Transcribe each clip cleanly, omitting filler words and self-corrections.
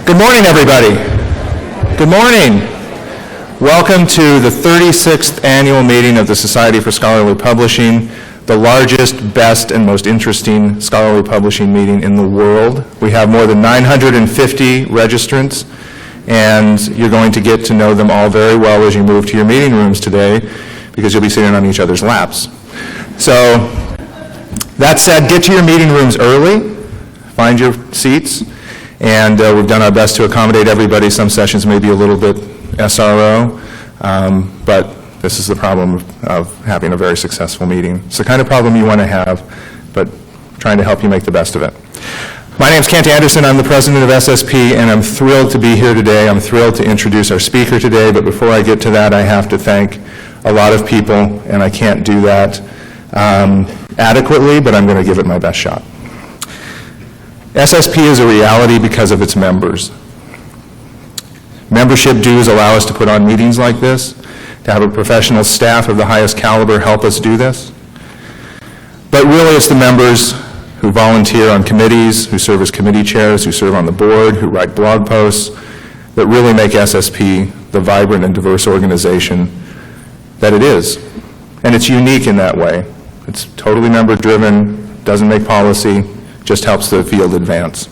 Good morning, everybody. Good morning. Welcome to the 36th annual meeting of the Society for Scholarly Publishing, the largest, best, and most interesting scholarly publishing meeting in the world. We have more than 950 registrants, and you're going to get to know them all very well as you move to your meeting rooms today, because you'll be sitting on each other's laps. So, that said, get to your meeting rooms early, find your seats, and we've done our best to accommodate everybody. Some sessions may be a little bit SRO, but this is the problem of having a very successful meeting. It's the kind of problem you want to have, but trying to help you make the best of it. My name is Kent Anderson. I'm the president of SSP, and I'm thrilled to be here today. I'm thrilled to introduce our speaker today, but before I get to that, I have to thank a lot of people, and I can't do that adequately, but I'm going to give it my best shot. SSP is a reality because of its members. Membership dues allow us to put on meetings like this, to have a professional staff of the highest caliber help us do this. But really it's the members who volunteer on committees, who serve as committee chairs, who serve on the board, who write blog posts, that really make SSP the vibrant and diverse organization that it is. And it's unique in that way. It's totally member-driven, doesn't make policy, just helps the field advance.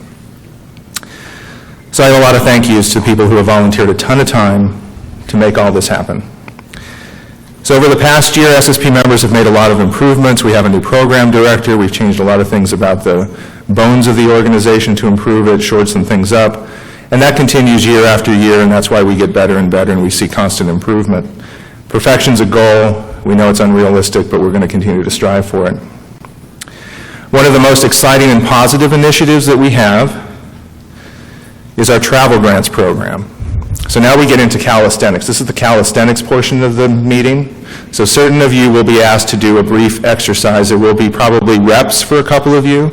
So I have a lot of thank yous to people who have volunteered a ton of time to make all this happen. So over the past year, SSP members have made a lot of improvements. We have a new program director. We've changed a lot of things about the bones of the organization to improve it, shored some things up. And that continues year after year, and that's why we get better and better, and we see constant improvement. Perfection's a goal. We know it's unrealistic, but we're going to continue to strive for it. One of the most exciting and positive initiatives that we have is our travel grants program. So now we get into calisthenics. This is the calisthenics portion of the meeting. So certain of you will be asked to do a brief exercise. There will be probably reps for a couple of you,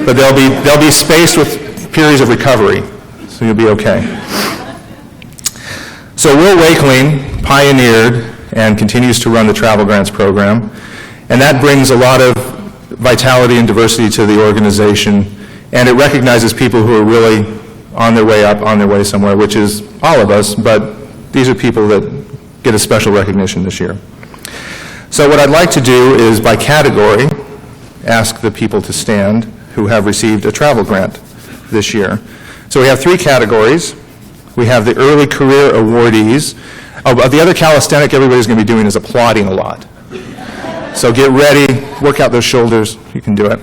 but they'll be spaced with periods of recovery, so you'll be okay. So Will Wakeling pioneered and continues to run the travel grants program, and that brings a lot of vitality and diversity to the organization, and it recognizes people who are really on their way up, on their way somewhere, which is all of us, but these are people that get a special recognition this year. So what I'd like to do is, by category, ask the people to stand who have received a travel grant this year. So we have three categories. We have the early career awardees. Oh, the other calisthenic everybody's going to be doing is applauding a lot. So get ready, work out those shoulders, you can do it.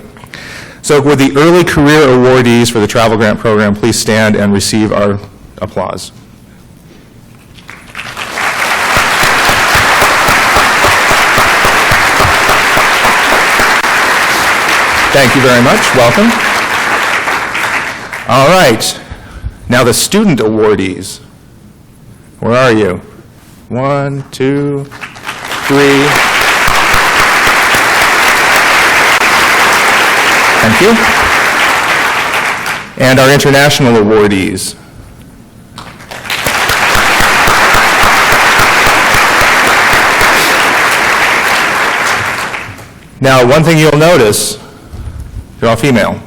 So with the early career awardees for the travel grant program, please stand and receive our applause. Thank you very much, welcome. All right, now the student awardees. Where are you? 1, 2, 3. Thank you. And our international awardees. Now, one thing you'll notice, they're all female.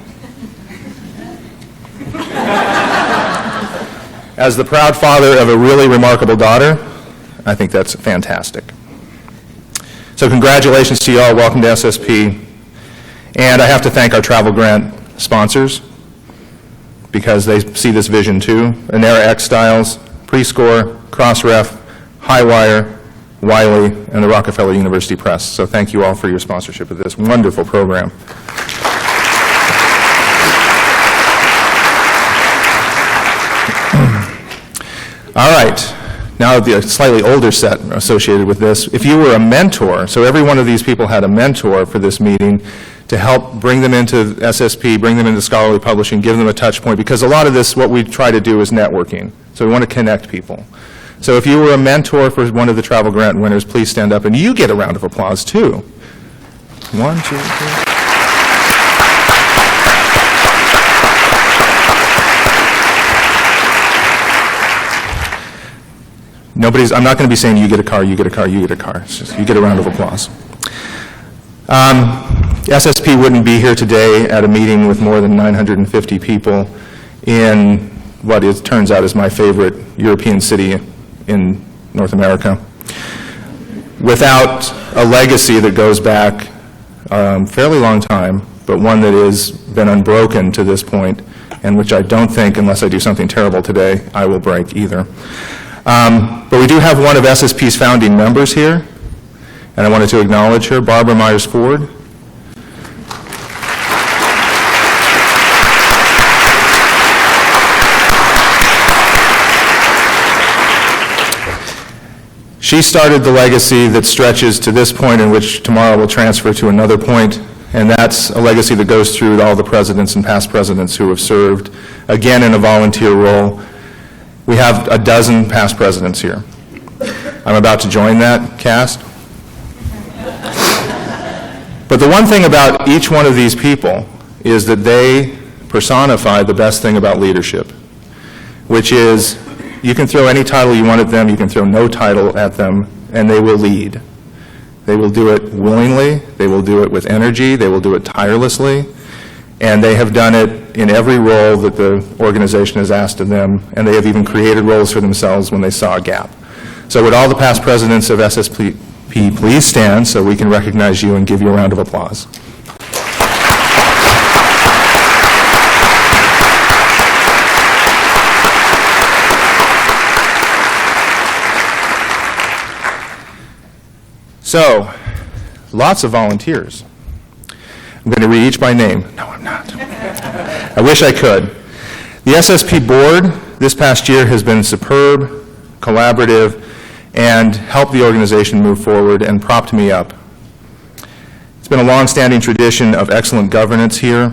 As the proud father of a really remarkable daughter, I think that's fantastic. So congratulations to you all. Welcome to SSP. And I have to thank our travel grant sponsors because they see this vision too. Anera X Styles, Prescore, Crossref, Highwire, Wiley, and the Rockefeller University Press. So thank you all for your sponsorship of this wonderful program. All right. Now the slightly older set associated with this. If you were a mentor, so every one of these people had a mentor for this meeting to help bring them into SSP, bring them into scholarly publishing, give them a touch point, because a lot of this, what we try to do is networking. So we want to connect people. So if you were a mentor for one of the travel grant winners, please stand up, and you get a round of applause too. 1, 2, 3. I'm not going to be saying you get a car, you get a car, you get a car. It's just, you get a round of applause. SSP wouldn't be here today at a meeting with more than 950 people in what it turns out is my favorite European city in North America. Without a legacy that goes back fairly long time, but one that has been unbroken to this point, and which I don't think, unless I do something terrible today, I will break either. But we do have one of SSP's founding members here, and I wanted to acknowledge her, Barbara Myers-Ford. She started the legacy that stretches to this point, in which tomorrow will transfer to another point, and that's a legacy that goes through all the presidents and past presidents who have served, again in a volunteer role. We have a dozen past presidents here. I'm about to join that cast. But the one thing about each one of these people is that they personify the best thing about leadership, which is you can throw any title you want at them, you can throw no title at them, and they will lead. They will do it willingly, they will do it with energy, they will do it tirelessly, and they have done it in every role that the organization has asked of them, and they have even created roles for themselves when they saw a gap. So would all the past presidents of SSP please stand so we can recognize you and give you a round of applause. So, lots of volunteers. I'm going to read each by name. No, I'm not. I wish I could. The SSP board this past year has been superb, collaborative, and helped the organization move forward and propped me up. It's been a long-standing tradition of excellent governance here,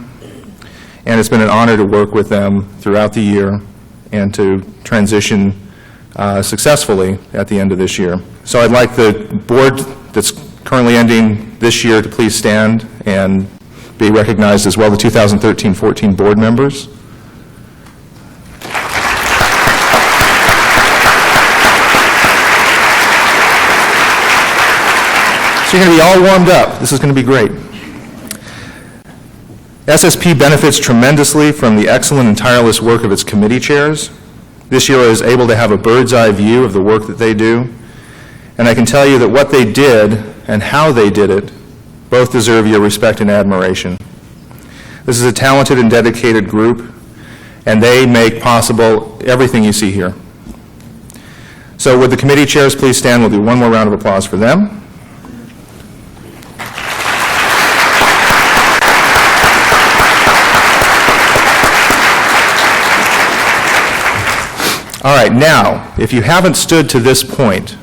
and it's been an honor to work with them throughout the year and to transition successfully at the end of this year. So I'd like the board that's currently ending this year to please stand and be recognized, as well the 2013-14 board members. So you're going to be all warmed up. This is going to be great. SSP benefits tremendously from the excellent and tireless work of its committee chairs. This year I was able to have a bird's eye view of the work that they do. And I can tell you that what they did and how they did it both deserve your respect and admiration. This is a talented and dedicated group, and they make possible everything you see here. So would the committee chairs please stand? We'll do one more round of applause for them. All right, now, if you haven't stood to this point,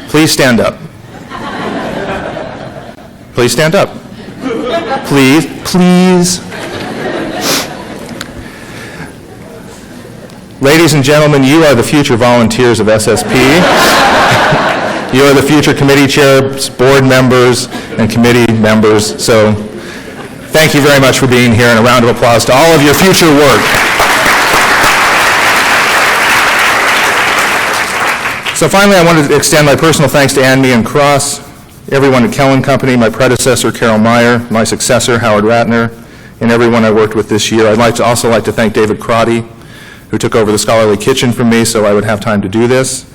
please stand up. Please stand up. Please, please. Ladies and gentlemen, you are the future volunteers of SSP. You are the future committee chairs, board members, and committee members. So thank you very much for being here, and a round of applause to all of your future work. So finally, I wanted to extend my personal thanks to Ann Meehan Cross, everyone at Kellen Company, my predecessor, Carol Meyer, my successor, Howard Ratner, and everyone I worked with this year. I'd also like to thank David Crotty, who took over the Scholarly Kitchen from me so I would have time to do this.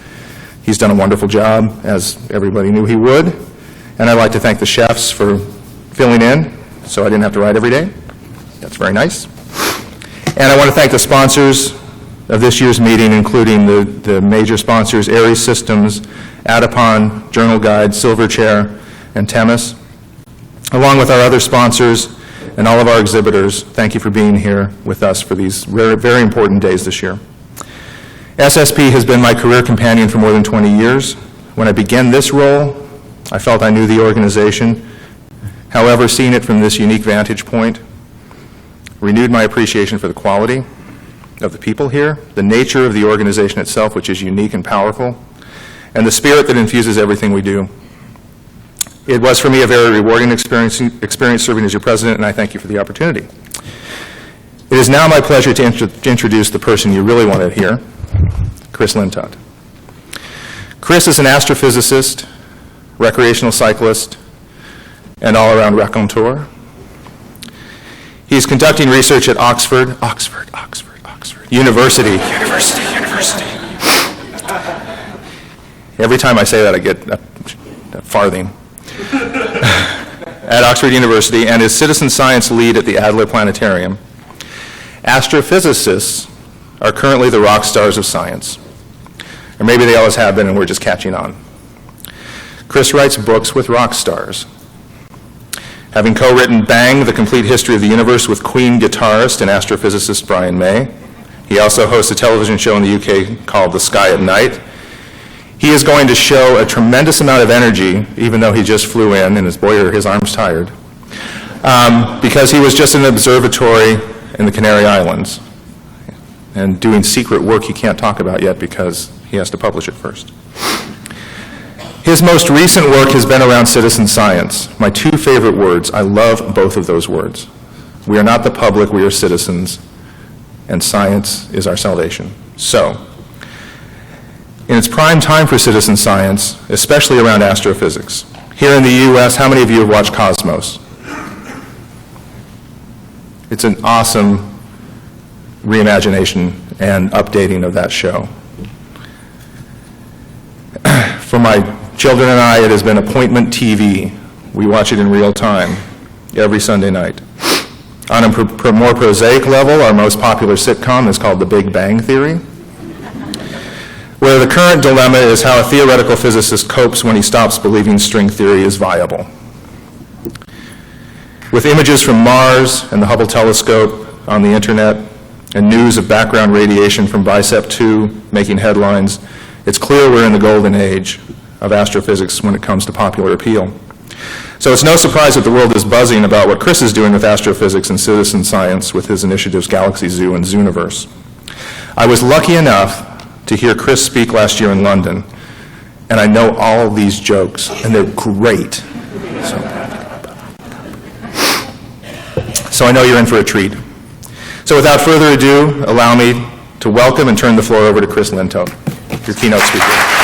He's done a wonderful job, as everybody knew he would. And I'd like to thank the chefs for filling in so I didn't have to write every day. That's very nice. And I want to thank the sponsors of this year's meeting, including the major sponsors, Aries Systems, Adipon, Journal Guide, Silverchair, and Temis, along with our other sponsors and all of our exhibitors. Thank you for being here with us for these very, very important days this year. SSP has been my career companion for more than 20 years. When I began this role, I felt I knew the organization. However, seeing it from this unique vantage point renewed my appreciation for the quality of the people here, the nature of the organization itself, which is unique and powerful, and the spirit that infuses everything we do. It was for me a very rewarding experience serving as your president, and I thank you for the opportunity. It is now my pleasure to introduce the person you really want to hear, Chris Lintott. Chris is an astrophysicist, recreational cyclist, and all-around raconteur. He's conducting research at Oxford University. Every time I say that, I get a farthing. At Oxford University, and is citizen science lead at the Adler Planetarium. Astrophysicists are currently the rock stars of science. Or maybe they always have been and we're just catching on. Chris writes books with rock stars. Having co-written Bang, The Complete History of the Universe with Queen guitarist and astrophysicist Brian May. He also hosts a television show in the UK called The Sky at Night. He is going to show a tremendous amount of energy, even though he just flew in and his arm's tired, because he was just in an observatory in the Canary Islands and doing secret work he can't talk about yet because he has to publish it first. His most recent work has been around citizen science. My two favorite words, I love both of those words. We are not the public, we are citizens, and science is our salvation. So, in its prime time for citizen science, especially around astrophysics, here in the U.S., how many of you have watched Cosmos? It's an awesome reimagination and updating of that show. For my children and I, it has been appointment TV. We watch it in real time every Sunday night. On a more prosaic level, our most popular sitcom is called The Big Bang Theory, where the current dilemma is how a theoretical physicist copes when he stops believing string theory is viable. With images from Mars and the Hubble telescope on the internet and news of background radiation from BICEP 2 making headlines, it's clear we're in the golden age of astrophysics when it comes to popular appeal. So it's no surprise that the world is buzzing about what Chris is doing with astrophysics and citizen science with his initiatives Galaxy Zoo and Zooniverse. I was lucky enough to hear Chris speak last year in London, and I know all these jokes, and they're great. So I know you're in for a treat. So without further ado, allow me to welcome and turn the floor over to Chris Lintow, your keynote speaker.